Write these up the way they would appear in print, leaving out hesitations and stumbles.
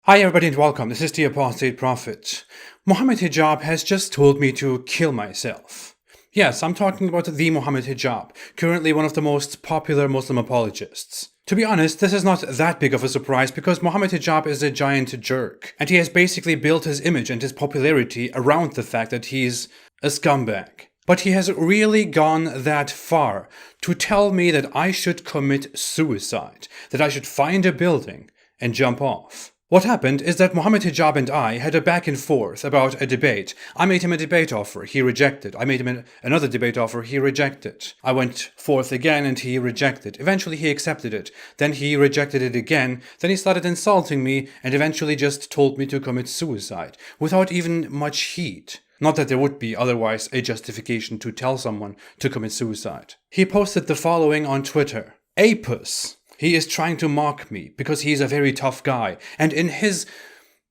Hi everybody and welcome, this is the Apostate Prophet. Mohammed Hijab has just told me to kill myself. Yes, I'm talking about the Mohammed Hijab, currently one of the most popular Muslim apologists. To be honest, this is not that big of a surprise because Mohammed Hijab is a giant jerk, and he has basically built his image and his popularity around the fact that he's a scumbag. But he has really gone that far to tell me that I should commit suicide, that I should find a building and jump off. What happened is that Mohammed Hijab and I had a back and forth about a debate. I made him a debate offer, he rejected. I made him another debate offer, he rejected. I went forth again and he rejected. Eventually he accepted it. Then he rejected it again. Then he started insulting me and eventually just told me to commit suicide without even much heat. Not that there would be otherwise a justification to tell someone to commit suicide. He posted the following on Twitter. Apus. He is trying to mock me because he's a very tough guy. And in his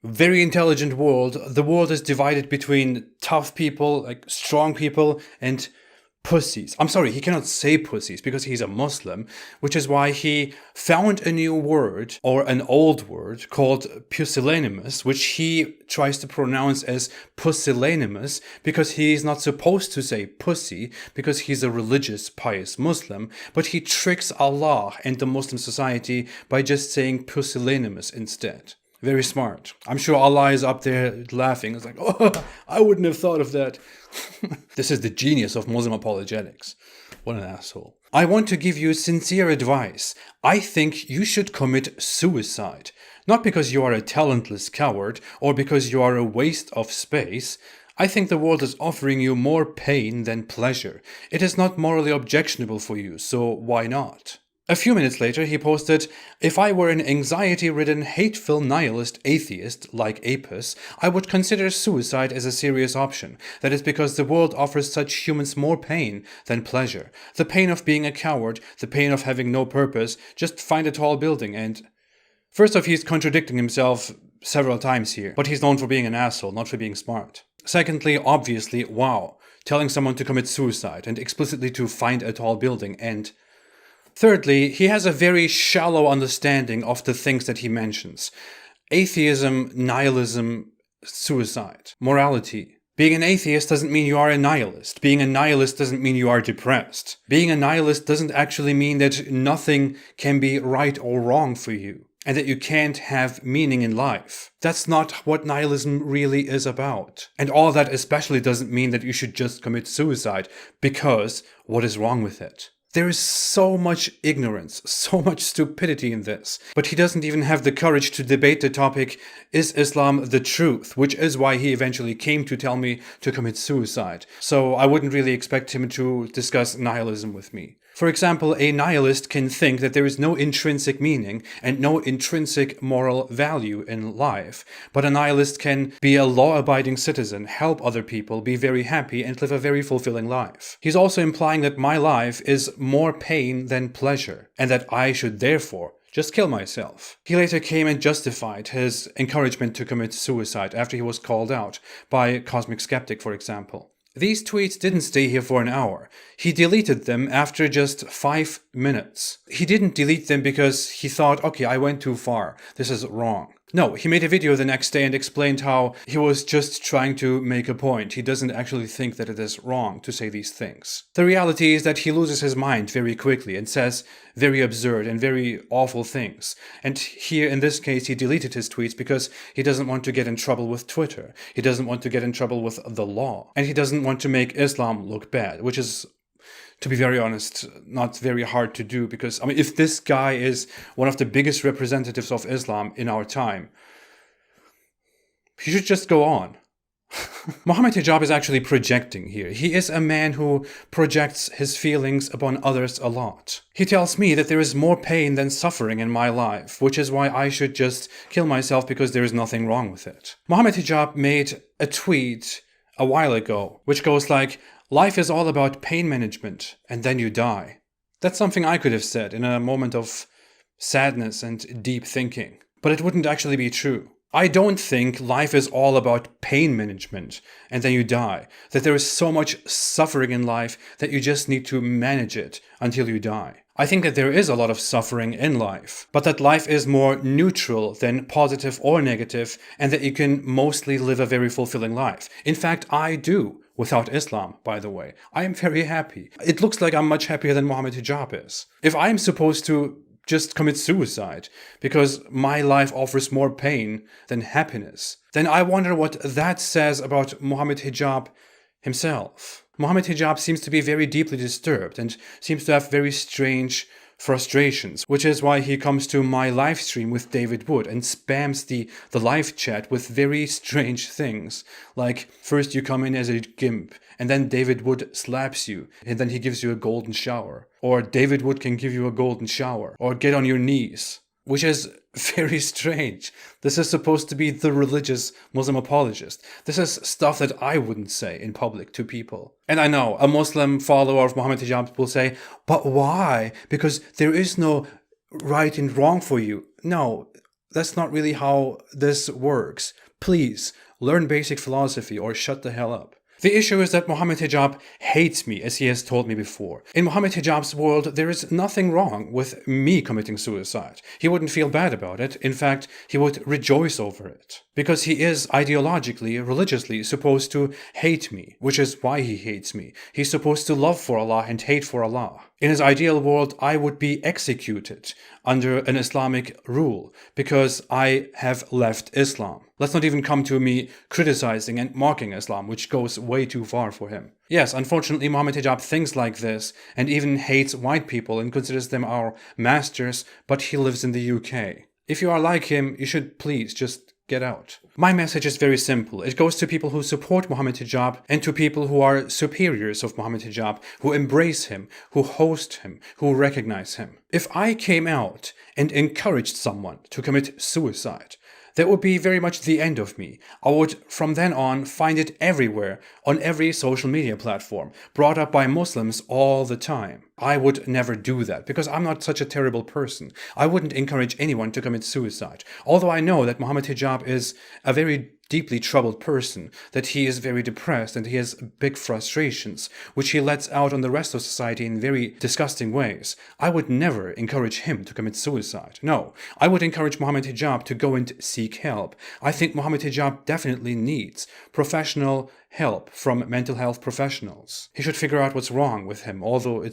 very intelligent world, the world is divided between tough people, like strong people, and pussies. I'm sorry, he cannot say pussies because he's a Muslim, which is why he found a new word, or an old word, called pusillanimous, which he tries to pronounce as pusillanimous because he's not supposed to say pussy because he's a religious, pious Muslim, but he tricks Allah and the Muslim society by just saying pusillanimous instead. Very smart. I'm sure Allah is up there laughing. It's like, oh, I wouldn't have thought of that. This is the genius of Muslim apologetics. What an asshole. I want to give you sincere advice. I think you should commit suicide. Not because you are a talentless coward or because you are a waste of space. I think the world is offering you more pain than pleasure. It is not morally objectionable for you, so why not? A few minutes later, he posted, if I were an anxiety-ridden, hateful nihilist atheist like Apis, I would consider suicide as a serious option. That is because the world offers such humans more pain than pleasure. The pain of being a coward, the pain of having no purpose, just find a tall building and... First off, he's contradicting himself several times here, but he's known for being an asshole, not for being smart. Secondly, obviously, wow, telling someone to commit suicide and explicitly to find a tall building and... Thirdly, he has a very shallow understanding of the things that he mentions. Atheism, nihilism, suicide, morality. Being an atheist doesn't mean you are a nihilist. Being a nihilist doesn't mean you are depressed. Being a nihilist doesn't actually mean that nothing can be right or wrong for you, and that you can't have meaning in life. That's not what nihilism really is about. And all that especially doesn't mean that you should just commit suicide, because what is wrong with it? There is so much ignorance, so much stupidity in this. But he doesn't even have the courage to debate the topic, is Islam the truth? Which is why he eventually came to tell me to commit suicide. So I wouldn't really expect him to discuss nihilism with me. For example, a nihilist can think that there is no intrinsic meaning and no intrinsic moral value in life. But a nihilist can be a law-abiding citizen, help other people, be very happy, and live a very fulfilling life. He's also implying that my life is more pain than pleasure, and that I should therefore just kill myself. He later came and justified his encouragement to commit suicide after he was called out by Cosmic Skeptic, for example. These tweets didn't stay here for an hour. He deleted them after just 5 minutes. He didn't delete them because he thought, okay, I went too far. This is wrong. No, he made a video the next day and explained how he was just trying to make a point. He doesn't actually think that it is wrong to say these things. The reality is that he loses his mind very quickly and says very absurd and very awful things. And here in this case, he deleted his tweets because he doesn't want to get in trouble with Twitter. He doesn't want to get in trouble with the law. And he doesn't want to make Islam look bad, which is, to be very honest, not very hard to do because, I mean, if this guy is one of the biggest representatives of Islam in our time, he should just go on. Mohammed Hijab is actually projecting here. He is a man who projects his feelings upon others a lot. He tells me that there is more pain than suffering in my life, which is why I should just kill myself because there is nothing wrong with it. Mohammed Hijab made a tweet a while ago, which goes like, life is all about pain management, and then you die. That's something I could have said in a moment of sadness and deep thinking. But it wouldn't actually be true. I don't think life is all about pain management, and then you die. That there is so much suffering in life that you just need to manage it until you die. I think that there is a lot of suffering in life, but that life is more neutral than positive or negative, and that you can mostly live a very fulfilling life. In fact, I do. Without Islam, by the way. I am very happy. It looks like I'm much happier than Mohammed Hijab is. If I'm supposed to just commit suicide because my life offers more pain than happiness, then I wonder what that says about Mohammed Hijab himself. Mohammed Hijab seems to be very deeply disturbed and seems to have very strange frustrations, which is why he comes to my live stream with David Wood and spams the live chat with very strange things. Like, first you come in as a gimp, and then David Wood slaps you, and then he gives you a golden shower. Or David Wood can give you a golden shower. Or get on your knees. Which is very strange. This is supposed to be the religious Muslim apologist. This is stuff that I wouldn't say in public to people. And I know a Muslim follower of Mohammed Hijab will say, but why? Because there is no right and wrong for you. No, that's not really how this works. Please, learn basic philosophy or shut the hell up. The issue is that Mohammed Hijab hates me, as he has told me before. In Mohammed Hijab's world, there is nothing wrong with me committing suicide. He wouldn't feel bad about it. In fact, he would rejoice over it. Because he is ideologically, religiously supposed to hate me, which is why he hates me. He's supposed to love for Allah and hate for Allah. In his ideal world, I would be executed under an Islamic rule because I have left Islam. Let's not even come to me criticizing and mocking Islam, which goes way too far for him. Yes, unfortunately, Mohammed Hijab thinks like this and even hates white people and considers them our masters, but he lives in the UK. If you are like him, you should please just get out. My message is very simple. It goes to people who support Mohammed Hijab and to people who are superiors of Mohammed Hijab, who embrace him, who host him, who recognize him. If I came out and encouraged someone to commit suicide, that would be very much the end of me. I would, from then on, find it everywhere, on every social media platform, brought up by Muslims all the time. I would never do that, because I'm not such a terrible person. I wouldn't encourage anyone to commit suicide. Although I know that Mohammed Hijab is a very deeply troubled person, that he is very depressed and he has big frustrations, which he lets out on the rest of society in very disgusting ways. I would never encourage him to commit suicide. No, I would encourage Mohammed Hijab to go and seek help. I think Mohammed Hijab definitely needs professional help from mental health professionals. He should figure out what's wrong with him, although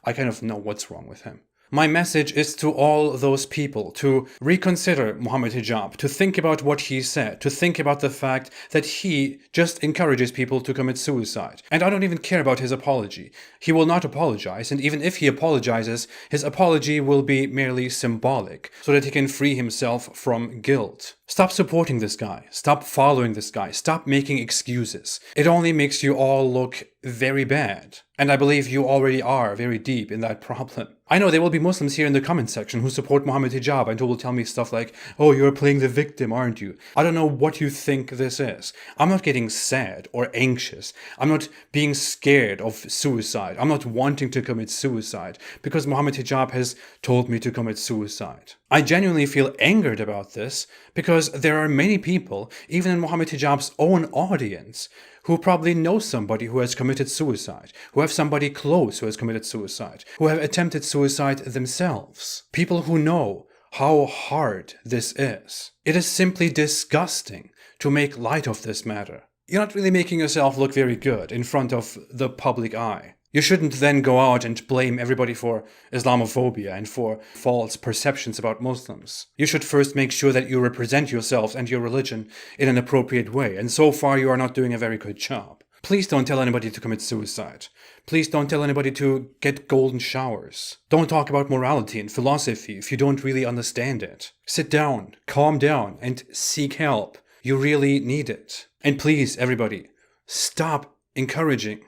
I kind of know what's wrong with him. My message is to all those people to reconsider Mohammed Hijab, to think about what he said, to think about the fact that he just encourages people to commit suicide. And I don't even care about his apology. He will not apologize, and even if he apologizes, his apology will be merely symbolic, so that he can free himself from guilt. Stop supporting this guy. Stop following this guy. Stop making excuses. It only makes you all look very bad. And I believe you already are very deep in that problem. I know there will be Muslims here in the comment section who support Mohammed Hijab and who will tell me stuff like, oh, you're playing the victim, aren't you? I don't know what you think this is. I'm not getting sad or anxious. I'm not being scared of suicide. I'm not wanting to commit suicide because Mohammed Hijab has told me to commit suicide. I genuinely feel angered about this because there are many people, even in Mohammed Hijab's own audience, who probably know somebody who has committed suicide, who have somebody close who has committed suicide, who have attempted suicide themselves. People who know how hard this is. It is simply disgusting to make light of this matter. You're not really making yourself look very good in front of the public eye. You shouldn't then go out and blame everybody for Islamophobia and for false perceptions about Muslims. You should first make sure that you represent yourself and your religion in an appropriate way, and so far you are not doing a very good job. Please don't tell anybody to commit suicide. Please don't tell anybody to get golden showers. Don't talk about morality and philosophy if you don't really understand it. Sit down, calm down, and seek help. You really need it. And please, everybody, stop encouraging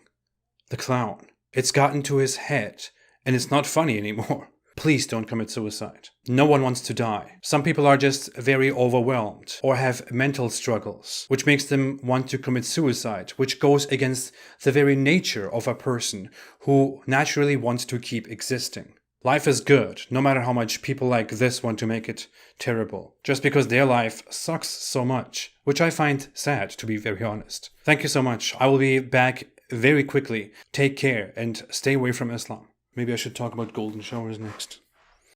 the clown. It's gotten to his head, and it's not funny anymore. Please don't commit suicide. No one wants to die. Some people are just very overwhelmed or have mental struggles, which makes them want to commit suicide, which goes against the very nature of a person who naturally wants to keep existing. Life is good, no matter how much people like this want to make it terrible, just because their life sucks so much, which I find sad, to be very honest. Thank you so much. I will be back very quickly. Take care and stay away from Islam. Maybe I should talk about golden showers next.